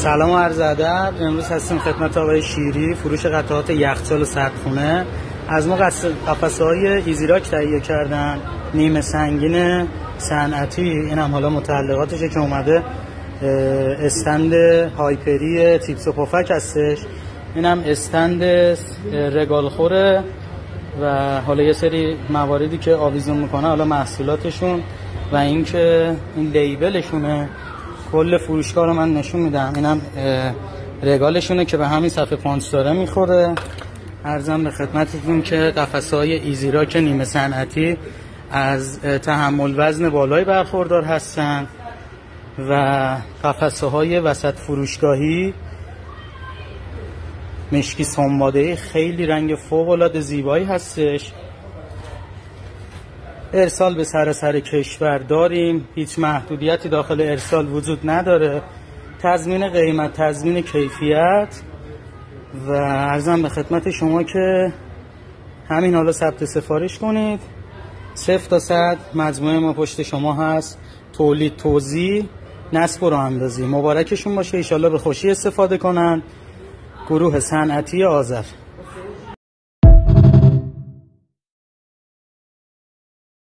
سلام و عرض ادب. امروز هستیم خدمت آقای شیری، فروش قطعات یخچال و سردخونه. از ما قفسه‌های ایزیراک تهیه کردن، نیمه سنگین صنعتی. این هم حالا متعلقاتشه که اومده استند هایپری تیپس و پفک هستش. این هم استند رگالخوره و حالا یه سری مواردی که آویزون میکنه، حالا محصولاتشون و اینکه این لیبلشونه. کل فروشگاه رو من نشون میدم. اینم رگالشونه که به همین صفحه پانچ داره میخوره. عرضم به خدمتتون که قفسه‌های ایزیراک نیمه صنعتی از تحمل وزن بالایی برخوردار هستن و قفسه‌های وسط فروشگاهی مشکی سنباده‌ای خیلی رنگ فوق‌العاده زیبایی هستش. ارسال به سراسر کشور داریم، هیچ محدودیتی داخل ارسال وجود نداره. تضمین قیمت، تضمین کیفیت و عرضم به خدمت شما که همین حالا ثبت سفارش کنید. 0 تا 100 مجموعه ما پشت شما هست. تولید، توزیع، نصب و راه اندازی. مبارکشون باشه، ان شاءالله به خوشی استفاده کنن. گروه صنعتی آذر.